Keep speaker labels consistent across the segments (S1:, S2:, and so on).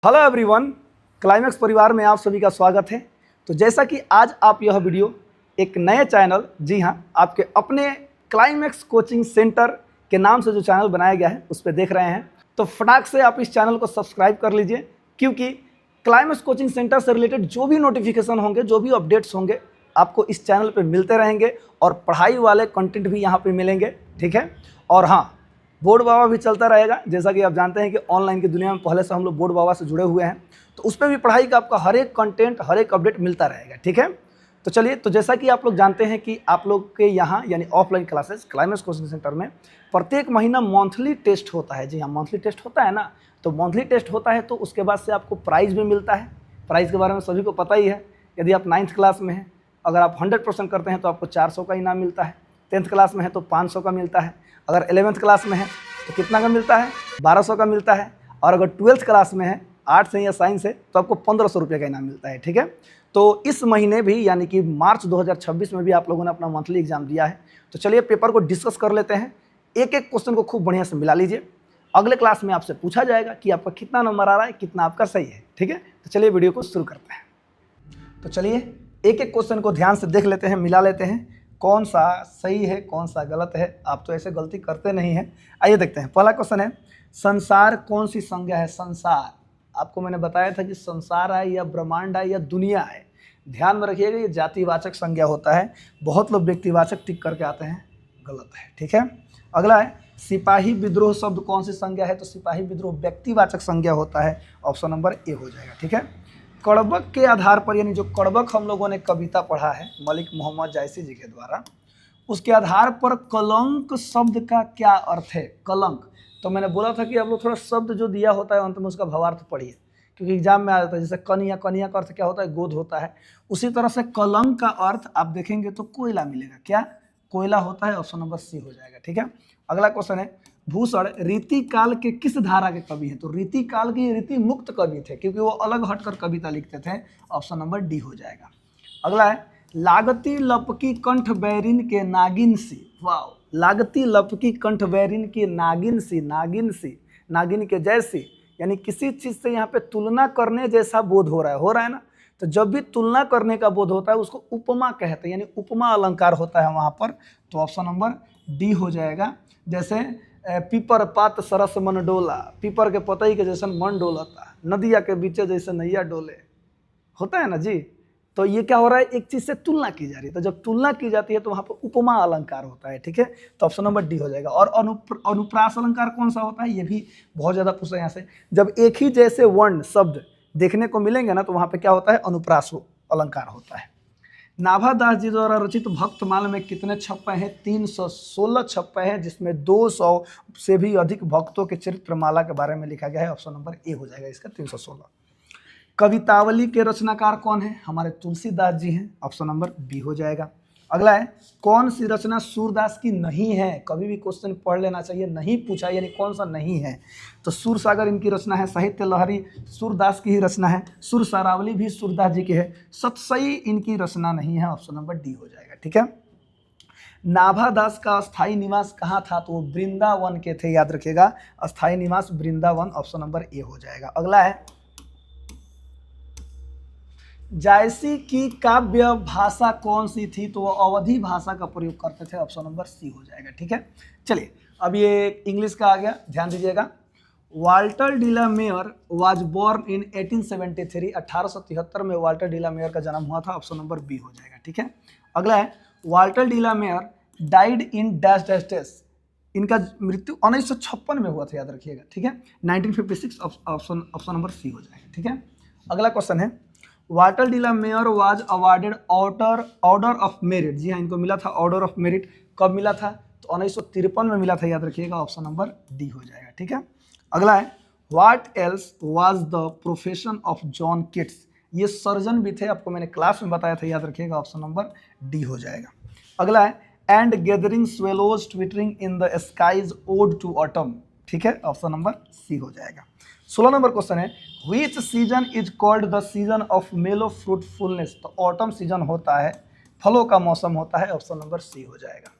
S1: Hello everyone, climax परिवार में आप सभी का स्वागत है। तो जैसा कि आज आप यह वीडियो एक नए चैनल, जी हाँ, आपके अपने क्लाइमेक्स कोचिंग सेंटर के नाम से जो चैनल बनाया गया है उस पर देख रहे हैं, तो फटाक से आप इस चैनल को सब्सक्राइब कर लीजिए, क्योंकि क्लाइमेक्स कोचिंग सेंटर से रिलेटेड जो भी नोटिफिकेशन होंगे, जो भी अपडेट्स होंगे, आपको इस चैनल पर मिलते रहेंगे और पढ़ाई वाले कंटेंट भी यहाँ पर मिलेंगे। ठीक है। और हाँ, बोर्ड बाबा भी चलता रहेगा। जैसा कि आप जानते हैं कि ऑनलाइन की दुनिया में पहले से हम लोग बोर्ड बाबा से जुड़े हुए हैं, तो उस पर भी पढ़ाई का आपका हर एक कंटेंट, हर एक अपडेट मिलता रहेगा। ठीक है। तो चलिए, तो जैसा कि आप लोग जानते हैं कि आप लोग के यहाँ यानी offline classes climax coaching centre में प्रत्येक महीना मंथली टेस्ट होता है। जी हाँ, मंथली टेस्ट होता है ना। तो मंथली टेस्ट होता है तो उसके बाद से आपको प्राइज़ भी मिलता है। प्राइज़ के बारे में सभी को पता ही है। यदि आप 9th क्लास में हैं, अगर आप 100% करते हैं तो आपको 400 का इनाम मिलता है। 10th क्लास में है तो 500 का मिलता है। अगर 11th क्लास में है तो कितना का मिलता है? 1200 का मिलता है। और अगर 12th क्लास में है, आर्ट्स से या साइंस से, तो आपको 1500 रुपये का इनाम मिलता है। ठीक है। तो इस महीने भी यानी कि मार्च 2026 में भी आप लोगों ने अपना मंथली एग्जाम दिया है। तो चलिए पेपर को डिस्कस कर लेते हैं। एक एक क्वेश्चन को खूब बढ़िया से मिला लीजिए। अगले क्लास में आपसे पूछा जाएगा कि आपका कितना नंबर आ रहा है, कितना आपका सही है। ठीक है। तो चलिए वीडियो को शुरू करते हैं। तो चलिए एक एक क्वेश्चन को ध्यान से देख लेते हैं, मिला लेते हैं, कौन सा सही है कौन सा गलत है। आप तो ऐसे गलती करते नहीं हैं। आइए देखते हैं। पहला क्वेश्चन है, संसार कौन सी संज्ञा है? संसार, आपको मैंने बताया था कि संसार है या ब्रह्मांड है या दुनिया है। ध्यान में रखिएगा, ये जातिवाचक संज्ञा होता है। बहुत लोग व्यक्तिवाचक टिक करके आते हैं, गलत है। ठीक है। अगला है, सिपाही विद्रोह शब्द कौन सी संज्ञा है? तो सिपाही विद्रोह व्यक्तिवाचक संज्ञा होता है। ऑप्शन नंबर ए हो जाएगा। ठीक है। कड़बक के आधार पर, यानी जो कड़बक हम लोगों ने कविता पढ़ा है मलिक मोहम्मद जायसी जी के द्वारा, उसके आधार पर कलंक शब्द का क्या अर्थ है? कलंक, तो मैंने बोला था कि आप लोग थोड़ा शब्द जो दिया होता है अंत में उसका भावार्थ पढ़िए, क्योंकि एग्जाम में आ जाता है। जैसे कन्या, कन्या का अर्थ क्या होता है? गोद होता है। उसी तरह से कलंक का अर्थ आप देखेंगे तो कोयला मिलेगा। क्या? कोयला होता है। ऑप्शन नंबर सी हो जाएगा। ठीक है। अगला क्वेश्चन है, भूषण रीति काल के किस धारा के कवि हैं? तो रीति काल के रीति मुक्त कवि थे, क्योंकि वो अलग हटकर कविता लिखते थे। ऑप्शन नंबर डी हो जाएगा। अगला है, लागती लपकी कंठ बैरिन के नागिन सी। वाह, लागती लपकी कंठ बैरिन की नागिन सी, नागिन सी, नागिन के जैसी, यानी किसी चीज से यहाँ पे तुलना करने जैसा बोध हो रहा है ना। तो जब भी तुलना करने का बोध होता है उसको उपमा कहते हैं, यानी उपमा अलंकार होता है वहां पर। तो ऑप्शन नंबर डी हो जाएगा। जैसे पीपर पात सरस मन डोला, पीपर के पतई के जैसन मन डोलता, नदिया के बीचे जैसे नैया डोले, होता है ना जी। तो ये क्या हो रहा है? एक चीज से तुलना की जा रही है। तो जब तुलना की जाती है तो वहां पर उपमा अलंकार होता है। ठीक है। तो ऑप्शन नंबर डी हो जाएगा। और अनुप्रास अलंकार कौन सा होता है? ये भी बहुत ज्यादा पूछा यहाँ से। जब एक ही जैसे वर्ण शब्द देखने को मिलेंगे ना, तो वहां पर क्या होता है? अनुप्रास अलंकार होता है। नाभादास जी द्वारा रचित भक्तमाल में कितने छप्पे हैं? 316 छप्पे हैं, जिसमें 200 से भी अधिक भक्तों के चरित्रमाला के बारे में लिखा गया है। ऑप्शन नंबर ए हो जाएगा इसका, 316। कवितावली के रचनाकार कौन है? हमारे तुलसीदास जी हैं। ऑप्शन नंबर बी हो जाएगा। अगला है, कौन सी रचना सूरदास की नहीं है? कभी भी क्वेश्चन पढ़ लेना चाहिए, नहीं पूछा यानी कौन सा नहीं है। तो सूर सागर इनकी रचना है, साहित्य लहरी सूरदास की ही रचना है, सुर सारावली भी सूरदास जी की है, सतसई इनकी रचना नहीं है। ऑप्शन नंबर डी हो जाएगा। ठीक है। नाभादास का अस्थाई निवास कहाँ था? तो वो वृंदावन के थे, याद रखिएगा, अस्थाई निवास वृंदावन। ऑप्शन नंबर ए हो जाएगा। अगला है, जायसी की काव्य भाषा कौन सी थी? तो वो अवधी भाषा का प्रयोग करते थे। ऑप्शन नंबर सी हो जाएगा। ठीक है। चलिए, अब ये इंग्लिश का आ गया, ध्यान दीजिएगा। Walter de la Mare was born in 1873, 1873 में वाल्टर डिला मेयर का जन्म हुआ था। ऑप्शन नंबर बी हो जाएगा। ठीक है। अगला है, Walter de la Mare died in dash dash dash, इनका मृत्यु 1956 में हुआ था, याद रखिएगा। ठीक है। 1956, ऑप्शन नंबर सी हो जाएगा। ठीक है। अगला क्वेश्चन है, Walter de la Mare was awarded order of merit. जी हाँ, इनको मिला था ऑर्डर ऑफ मेरिट। कब मिला था? तो 1953 में मिला था, याद रखिएगा। ऑप्शन नंबर डी हो जाएगा। ठीक है। अगला है, what else was the profession of John Keats. ये सर्जन भी थे, आपको मैंने क्लास में बताया था, याद रखिएगा। ऑप्शन नंबर डी हो जाएगा। अगला है, and gathering swallows twittering in the skies ode to autumn. ठीक है। ऑप्शन नंबर सी हो जाएगा। 16 नंबर क्वेश्चन है, विच season is called the season of मेलो फ्रूटफुलनेस। तो ऑटम सीजन होता है, फलों का मौसम होता है। ऑप्शन नंबर सी हो जाएगा।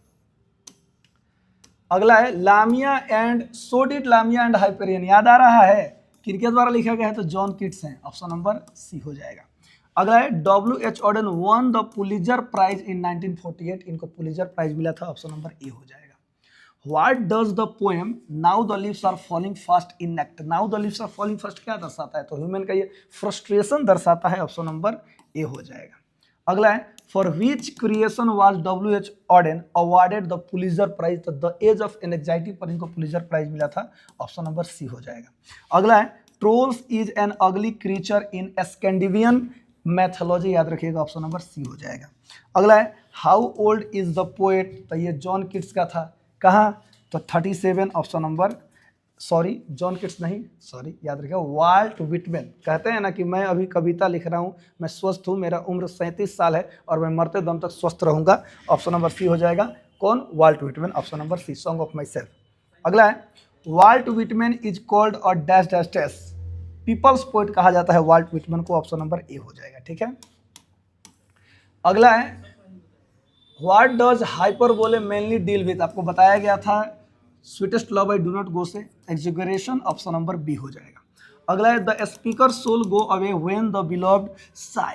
S1: अगला है, लामिया एंड सोडिट लामिया एंड हाइपेरियन, याद आ रहा है? किनके द्वारा लिखा गया है, तो जॉन किट्स हैं, ऑप्शन नंबर सी हो जाएगा। अगला है W.H. Auden won the Pulitzer prize in 1948, इनको पुलिजर प्राइज मिला था, ऑप्शन नंबर ए हो जाएगा। What does the poem Now the leaves are falling fast enact? Now the leaves are falling fast क्या दर्शाता है, तो ह्यूमन का ये फ्रस्ट्रेशन दर्शाता है, ऑप्शन नंबर ए हो जाएगा। अगला है for which creation was W.H. Auden awarded the Pulitzer prize, तो द एज ऑफ एंजाइटी पर इनको पुलिजर प्राइज मिला था, ऑप्शन नंबर सी हो जाएगा। अगला है trolls is an ugly creature in Scandinavian mythology, याद रखिएगा, ऑप्शन नंबर सी हो जाएगा। अगला है how old is the poet, तो ये जॉन किट्स का था, कहाँ, तो 37, option number, sorry John Keats नहीं, सॉरी याद रखिएगा, वाल्ट विटमैन। कहते हैं ना कि मैं अभी कविता लिख रहा हूँ, मैं स्वस्थ हूँ, मेरा उम्र 37 साल है और मैं मरते दम तक स्वस्थ रहूँगा, ऑप्शन नंबर सी हो जाएगा। कौन, Walt Whitman, option number C, song of myself. अगला है वाल्ट विटमैन इज कॉल्ड और dash dash dash, people's poet कहा जाता है वाल्ट विटमैन को, ऑप्शन नंबर ए हो जाएगा, ठीक है। अगला है what does hyperbole mainly deal with, आपको बताया गया था sweetest love I do not go से एक्सैगरेशन, ऑप्शन नंबर बी हो जाएगा। अगला है the speaker soul go away when the beloved Sai,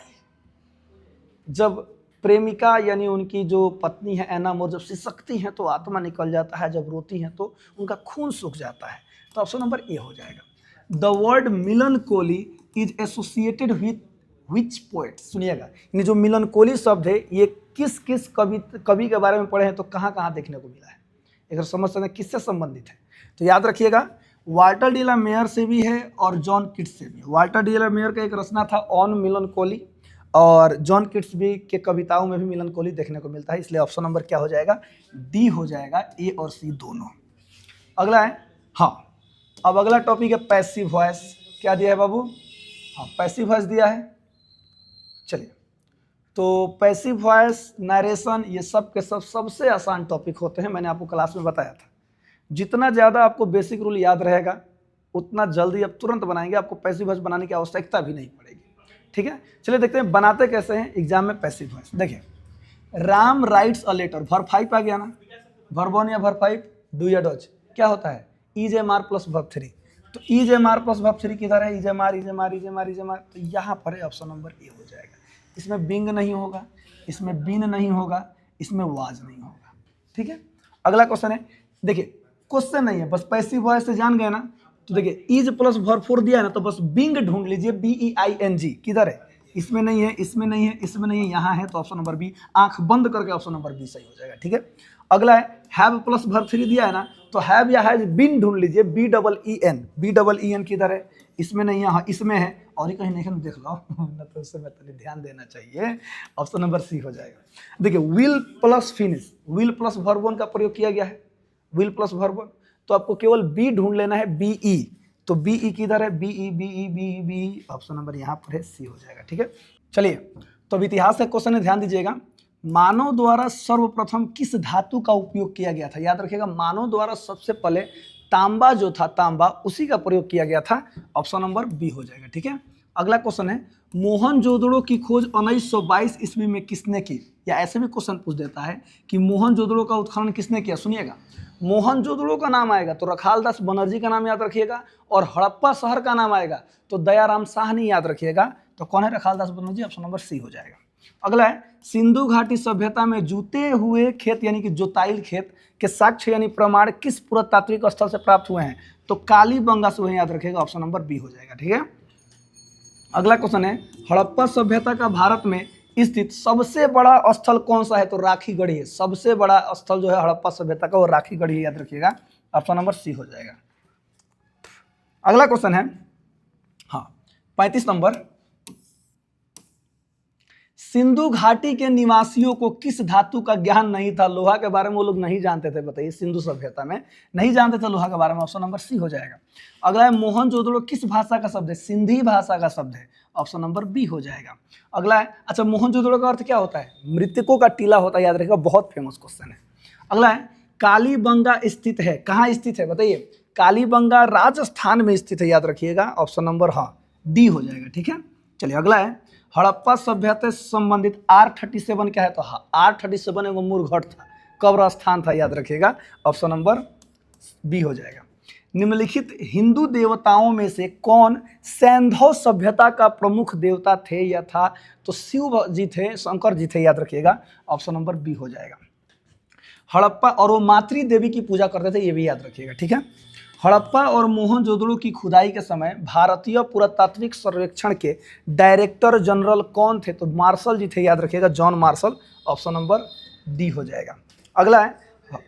S1: जब प्रेमिका यानी उनकी जो पत्नी है एना मोर जब सिसकती हैं तो आत्मा निकल जाता है, जब रोती हैं तो उनका खून सूख जाता है, तो ऑप्शन नंबर ए हो जाएगा। The word melancholy is associated with which poet, सुनिएगा, ये जो मिलनकोली शब्द है ये किस किस कवि के बारे में पढ़े हैं, तो कहाँ कहाँ देखने को मिला है, अगर समझ सकते हैं किससे संबंधित है, तो याद रखिएगा वाल्टर डी ला मेयर से भी है और जॉन किट्स से भी है। वाल्टर डी ला मेयर का एक रचना था ऑन मिलनकोली, और जॉन किट्स भी के कविताओं में भी मिलनकोली देखने को मिलता है, इसलिए ऑप्शन नंबर क्या हो जाएगा, डी हो जाएगा, ए और सी दोनों। अगला है, हाँ अब अगला टॉपिक है पैसिव वॉइस, क्या दिया है बाबू, हाँ पैसिव वॉइस दिया है। चलिए, तो पैसिव वॉइस, नरेशन, ये सब के सब सबसे आसान टॉपिक होते हैं, मैंने आपको क्लास में बताया था। जितना ज़्यादा आपको बेसिक रूल याद रहेगा उतना जल्दी आप तुरंत बनाएंगे, आपको पैसिव वॉइस बनाने की आवश्यकता भी नहीं पड़ेगी, ठीक है। चलिए देखते हैं बनाते कैसे हैं एग्जाम में पैसिव वॉइस। देखिए, Ram writes a letter, verb 5 आ गया ना, वर्ब 1 या वर्ब 5, डू या डज, क्या होता है, is am are plus verb 3, तो is am are plus verb 3 किधर है, is am are is am are is am are is am are, तो यहाँ पर है ऑप्शन नंबर ए हो जाएगा। इसमें बिंग नहीं होगा, इसमें बीन नहीं होगा, इसमें वाज नहीं होगा, ठीक है। अगला क्वेश्चन है, देखिए क्वेश्चन नहीं है, बस पैसिव वॉइस से जान गए ना, तो देखिए इज प्लस वर्ब 4 दिया है ना, तो बस बिंग ढूंढ लीजिए, BEING किधर है, इसमें नहीं है, इसमें नहीं है, इसमें नहीं है, यहाँ है, तो ऑप्शन नंबर बी, आंख बंद करके ऑप्शन नंबर बी सही हो जाएगा, ठीक है। अगला है हैव प्लस वर्ब 3 दिया है ना, तो हैव या हैज बीन ढूंढ लीजिए, BEEN किधर है, इसमें नहीं है, हाँ इसमें है, और ही कहीं नहीं है, देख लो ना, तो उससे मैं तो ध्यान देना चाहिए, ऑप्शन नंबर सी हो जाएगा। देखिए will plus finish, will plus verb 1 का प्रयोग किया गया है, विल प्लस वर्ब 1, तो आपको केवल बी ढूंढ लेना है, BE, तो BE किधर है, BE, ऑप्शन नंबर यहाँ पर है, सी हो जाएगा, ठीक है। चलिए, तो अब इतिहास का क्वेश्चन है, ध्यान दीजिएगा, मानव द्वारा सर्वप्रथम किस धातु का उपयोग किया गया था, याद रखिएगा, मानव द्वारा सबसे पहले तांबा जो था, तांबा, उसी का प्रयोग किया गया था, ऑप्शन नंबर बी हो जाएगा, ठीक है। अगला क्वेश्चन है मोहनजोदड़ो की खोज 1922 ईस्वी में किसने की, या ऐसे भी क्वेश्चन पूछ देता है कि मोहनजोदड़ो का उत्खनन किसने किया, सुनिएगा, मोहनजोदड़ो का नाम आएगा तो रखालदास बनर्जी का नाम याद रखिएगा, और हड़प्पा शहर का नाम आएगा तो दयाराम साहनी याद रखिएगा, तो कौन है, Rakhaldas Banerjee, option number C हो जाएगा। अगला है सिंधु घाटी सभ्यता में जूते हुए खेत यानी कि जोताइल खेत के साक्ष्य यानी प्रमाण किस पुरातात्विक स्थल से प्राप्त हुए हैं, तो कालीबंगा से हुए, याद रखिएगा, ऑप्शन नंबर बी हो जाएगा, ठीक है। अगला क्वेश्चन है हड़प्पा सभ्यता का भारत में स्थित सबसे बड़ा स्थल कौन सा है, तो राखीगढ़ी है, सबसे बड़ा स्थल जो है हड़प्पा सभ्यता का वो राखीगढ़ी, याद रखिएगा, ऑप्शन नंबर सी हो जाएगा। अगला क्वेश्चन है, हाँ 35 नंबर, सिंधु घाटी के निवासियों को किस धातु का ज्ञान नहीं था, लोहा के बारे में वो लोग नहीं जानते थे, बताइए, सिंधु सभ्यता में नहीं जानते थे लोहा के बारे में, ऑप्शन नंबर सी हो जाएगा। अगला है मोहनजोदड़ो किस भाषा का शब्द है, सिंधी भाषा का शब्द है, ऑप्शन नंबर बी हो जाएगा। अगला है, अच्छा मोहनजोदड़ो का अर्थ क्या होता है, मृतकों का टीला होता है, याद रखिएगा, बहुत फेमस क्वेश्चन है। अगला है कालीबंगा स्थित है, कहाँ स्थित है बताइए, कालीबंगा राजस्थान में स्थित है, याद रखिएगा, ऑप्शन नंबर हाँ डी हो जाएगा, ठीक है। चलिए अगला है हड़प्पा सभ्यता से संबंधित R37 क्या है, तो R37 एगो मुरघट था, कब्र स्थान था, याद रखिएगा, ऑप्शन नंबर बी हो जाएगा। निम्नलिखित हिंदू देवताओं में से कौन सैंधव सभ्यता का प्रमुख देवता थे या था? तो शिव जी थे, शंकर जी थे, याद रखिएगा, ऑप्शन नंबर बी हो जाएगा। हड़प्पा, और वो मातृ देवी की पूजा करते थे, ये भी याद रखिएगा, ठीक है। हड़प्पा और मोहनजोदड़ो की खुदाई के समय भारतीय पुरातात्विक सर्वेक्षण के डायरेक्टर जनरल कौन थे? तो मार्शल जी थे, याद रखिएगा, John Marshall, option number D हो जाएगा। अगला है,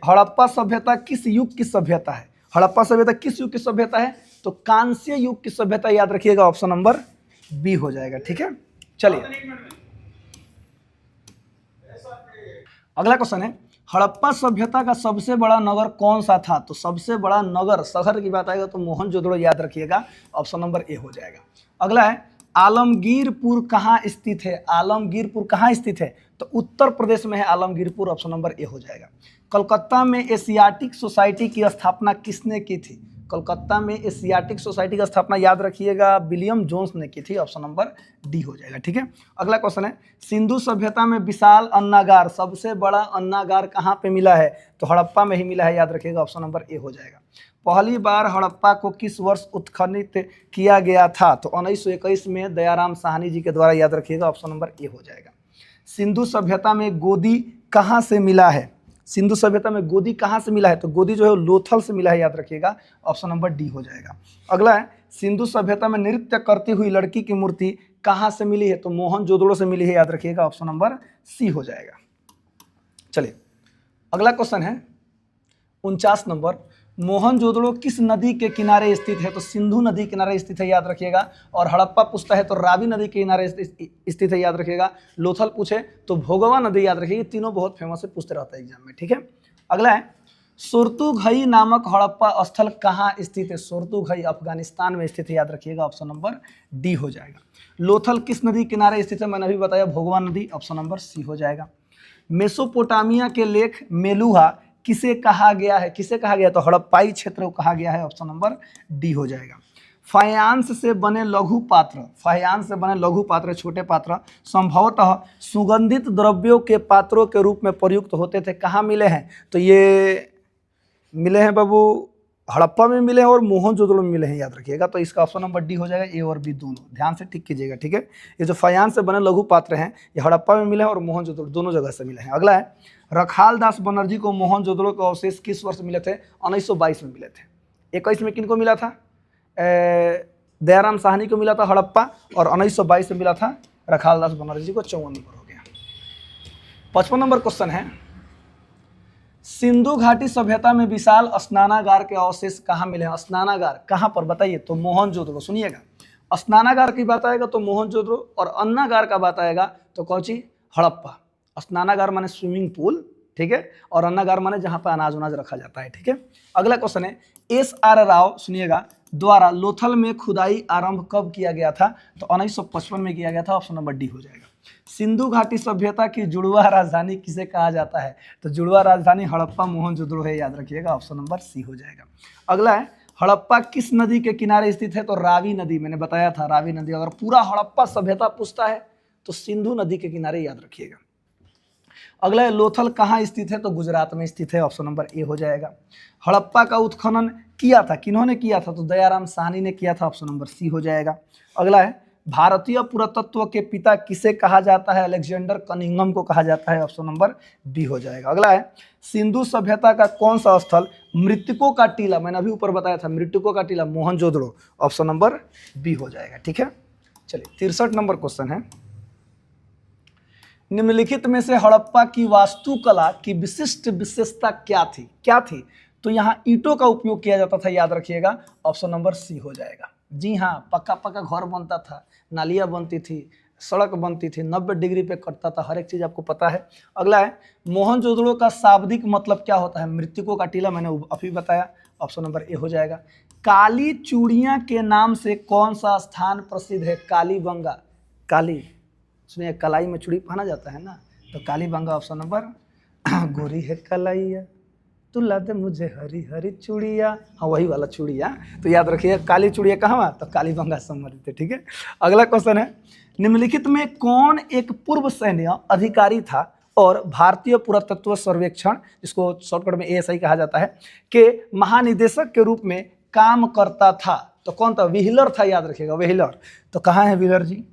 S1: हड़प्पा सभ्यता किस युग की सभ्यता है? हड़प्पा सभ्यता किस युग की सभ्यता है? तो कांस्य युग की सभ्यता, याद रखिएगा, ऑप्शन नंबर बी हो जाएगा, ठीक है। चलिए अगला क्वेश्चन है, हड़प्पा सभ्यता का सबसे बड़ा नगर कौन सा था? तो सबसे बड़ा नगर, शहर की बात आएगा तो मोहनजोदड़ो, याद रखिएगा, ऑप्शन नंबर ए हो जाएगा। अगला है, आलमगीरपुर कहाँ स्थित है? आलमगीरपुर कहाँ स्थित है? तो उत्तर प्रदेश में है आलमगीरपुर, ऑप्शन नंबर ए हो जाएगा। कलकत्ता में एशियाटिक सोसाइटी की स्थापना किसने की थी? कलकत्ता में एशियाटिक सोसाइटी की स्थापना, याद रखिएगा, विलियम जोन्स ने की थी, ऑप्शन नंबर डी हो जाएगा, ठीक है। अगला क्वेश्चन है, सिंधु सभ्यता में विशाल अन्नागार, सबसे बड़ा अन्नागार कहाँ पे मिला है? तो हड़प्पा में ही मिला है, याद रखिएगा, ऑप्शन नंबर ए हो जाएगा। पहली बार हड़प्पा को किस वर्ष उत्खनन किया गया था? तो 1921 में दयाराम साहनी जी के द्वारा, याद रखिएगा, ऑप्शन नंबर ए हो जाएगा। सिंधु सभ्यता में गोदी कहाँ से मिला है? सिंधु सभ्यता में गोदी कहाँ से मिला है? तो गोदी जो है लोथल से मिला है, याद रखिएगा, ऑप्शन नंबर डी हो जाएगा। अगला है, सिंधु सभ्यता में नृत्य करती हुई लड़की की मूर्ति कहाँ से मिली है? तो मोहनजोदड़ो से मिली है, याद रखिएगा, ऑप्शन नंबर सी हो जाएगा। चलिए अगला क्वेश्चन है 49 नंबर, मोहनजोदड़ो किस नदी के किनारे स्थित है? तो सिंधु नदी किनारे स्थित है, याद रखिएगा। और हड़प्पा पूछता है तो रावी नदी के किनारे स्थित है, याद रखिएगा। लोथल पूछे तो भोगवा नदी, याद रखिएगा। तीनों बहुत फेमस है, पूछते रहता है एग्जाम में, ठीक है। अगला है, सुरतुघई नामक हड़प्पा स्थल कहाँ स्थित है? सुरतुघई अफगानिस्तान में स्थित है, याद रखिएगा, ऑप्शन नंबर डी हो जाएगा। लोथल किस नदी किनारे स्थित है? मैंने अभी बताया, भोगवा नदी, ऑप्शन नंबर सी हो जाएगा। मेसोपोटामिया के लेख मेलुहा किसे कहा गया है? किसे कहा गया? तो हड़प्पाई क्षेत्र को कहा गया है, ऑप्शन नंबर डी हो जाएगा। फायांस से बने लघु पात्र, फायांस से बने लघु पात्र, छोटे पात्र संभवतः सुगंधित द्रव्यों के पात्रों के रूप में प्रयुक्त होते थे। कहाँ मिले हैं? तो ये मिले हैं बाबू, हड़प्पा में मिले हैं और मोहनजोदड़ो में मिले हैं, याद रखिएगा। तो इसका ऑप्शन नंबर डी हो जाएगा, ए और बी दोनों, ध्यान से टिक कीजिएगा, ठीक है। ये जो फायांस से बने लघु पात्र हैं, ये हड़प्पा में मिले हैं और मोहनजोदड़ो, दोनों जगह से मिले हैं। अगला है, रखाल दास बनर्जी को मोहनजोदड़ो के अवशेष किस वर्ष मिले थे? 1922 में मिले थे। 21 में किनको मिला था? दयाराम साहनी को मिला था हड़प्पा, और 1922 में मिला था रखाल दास बनर्जी को। 54 नंबर हो गया। 55 नंबर क्वेश्चन है, सिंधु घाटी सभ्यता में विशाल स्नानागार के अवशेष कहाँ मिले हैं? स्नानागार कहाँ पर बताइए? तो मोहनजोदड़ो। सुनिएगा, स्नानागार की बात आएगा तो मोहनजोदड़ो, और अन्नागार का बात आएगा तो कौन सी? हड़प्पा। स्नानागार माने स्विमिंग पूल, ठीक है, और अन्नागार माने जहाँ पर अनाज उनाज रखा जाता है, ठीक है। अगला क्वेश्चन है, एस.आर. राव, सुनिएगा, द्वारा लोथल में खुदाई आरंभ कब किया गया था? तो 1955 में किया गया था, ऑप्शन नंबर डी हो जाएगा। सिंधु घाटी सभ्यता की जुड़वा राजधानी किसे कहा जाता है? तो जुड़वा राजधानी हड़प्पा मोहनजोदड़ो है, याद रखिएगा, ऑप्शन नंबर सी हो जाएगा। अगला है, हड़प्पा किस नदी के किनारे स्थित है? तो रावी नदी, मैंने बताया था रावी नदी। अगर पूरा हड़प्पा सभ्यता पूछता है तो सिंधु नदी के किनारे, याद रखिएगा। अगला है, लोथल कहाँ स्थित है? तो गुजरात में स्थित है, ऑप्शन नंबर ए हो जाएगा। हड़प्पा का उत्खनन किया था, किन्होंने किया था? तो दयाराम साहनी ने किया था, ऑप्शन नंबर सी हो जाएगा। अगला है, भारतीय पुरातत्व के पिता किसे कहा जाता है? अलेक्जेंडर कनिंघम को कहा जाता है, ऑप्शन नंबर बी हो जाएगा। अगला है, सिंधु सभ्यता का कौन सा स्थल मृतकों का टीला, मैंने अभी ऊपर बताया था, मृतकों का टीला मोहनजोदड़ो, ऑप्शन नंबर बी हो जाएगा, ठीक है। चलिए 63 नंबर क्वेश्चन है, निम्नलिखित में से हड़प्पा की वास्तुकला की विशिष्ट विशेषता क्या थी? क्या थी? तो यहाँ ईंटों का उपयोग किया जाता था, याद रखिएगा, ऑप्शन नंबर सी हो जाएगा। जी हाँ, पक्का पक्का घर बनता था, नालियाँ बनती थी, सड़क बनती थी, 90 डिग्री पे कटता था, हर एक चीज़ आपको पता है। अगला है, मोहनजोदड़ो का शाब्दिक मतलब क्या होता है? मृतकों का टीला, मैंने अभी बताया, ऑप्शन नंबर ए हो जाएगा। काली चूड़ियाँ के नाम से कौन सा स्थान प्रसिद्ध है? कालीबंगा, काली, सुनिए, कलाई में चूड़ी पहना जाता है ना, तो कालीबंगा, ऑप्शन नंबर गोरी है कलाइया तू ला दे मुझे हरी हरी चूड़िया, हाँ वही वाला चूड़िया, तो याद रखिए काली चूड़िया कहाँ? तो कालीबंगा संबंधित है, ठीक है। अगला क्वेश्चन है, निम्नलिखित में कौन एक पूर्व सैन्य अधिकारी था और भारतीय पुरातत्व सर्वेक्षण, जिसको शॉर्टकट में ASI कहा जाता है, के महानिदेशक के रूप में काम करता था। तो कौन था? व्हीलर था, याद रखिएगा, व्हीलर। तो कहाँ है व्हीलर जी?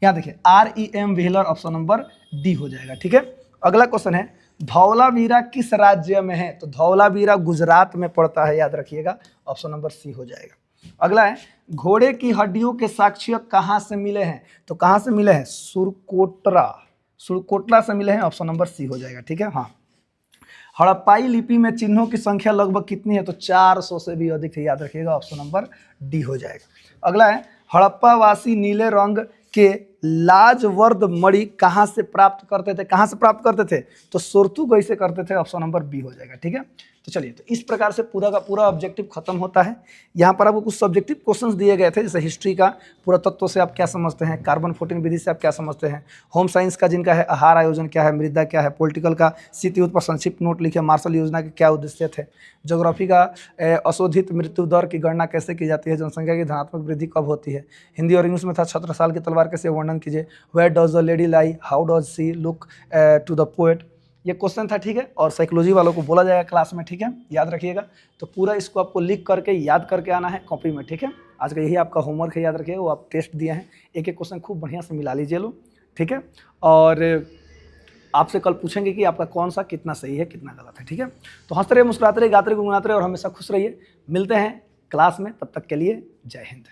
S1: यहाँ देखिए REM, wheeler, option number D हो जाएगा। ठीक है, अगला क्वेश्चन है धौलावीरा किस राज्य में है? तो धौलावीरा गुजरात में पड़ता है, याद रखिएगा, ऑप्शन नंबर सी हो जाएगा। अगला है घोड़े की हड्डियों के साक्ष्य कहाँ से मिले हैं? तो कहाँ से मिले हैं? सुरकोटला से मिले हैं, ऑप्शन नंबर सी हो जाएगा। ठीक है, हाँ। हड़प्पाई लिपि में चिन्हों की संख्या लगभग कितनी है? तो 400 से भी अधिक है, याद रखिएगा, ऑप्शन नंबर डी हो जाएगा। अगला है हड़प्पावासी नीले रंग के लाजवर्द मणि कहाँ से प्राप्त करते थे? कहाँ से प्राप्त करते थे? तो सुरतुगई से करते थे, ऑप्शन नंबर बी हो जाएगा। ठीक है, तो चलिए, तो इस प्रकार से पूरा का पूरा ऑब्जेक्टिव खत्म होता है। यहाँ पर आपको कुछ सब्जेक्टिव क्वेश्चंस दिए गए थे, जैसे हिस्ट्री का पुरातत्व से आप क्या समझते हैं, कार्बन 14 विधि से आप क्या समझते हैं, होम साइंस का जिनका है आहार आयोजन क्या है, मृदा क्या है, पॉलिटिकल का शीत युद्ध पर संक्षिप्त नोट लिखे, मार्शल योजना के क्या उद्देश्य थे, ज्योग्राफी का अशोधित मृत्यु दर की गणना कैसे की जाती है, जनसंख्या की धनात्मक वृद्धि कब होती है, हिंदी और इंग्लिश में था छत्रसाल की तलवार कैसे वर्णन कीजिए, where does the lady lie, how does she look to the poet, ये क्वेश्चन था। ठीक है, और साइकोलॉजी वालों को बोला जाएगा क्लास में। ठीक है, याद रखिएगा। तो पूरा इसको आपको लिख करके याद करके आना है कॉपी में। ठीक है, आज का यही आपका होमवर्क है, याद रखिएगा। वो आप टेस्ट दिए हैं, एक एक क्वेश्चन खूब बढ़िया से मिला लीजिए लो। ठीक है, और आपसे कल पूछेंगे कि आपका कौन सा कितना सही है कितना गलत है। ठीक है, तो हंसते रहिए, मुस्कुराते रहिए, गाते रहिए, गुनगुनाते रहिए और हमेशा खुश रहिए। मिलते हैं क्लास में, तब तक के लिए जय हिंद।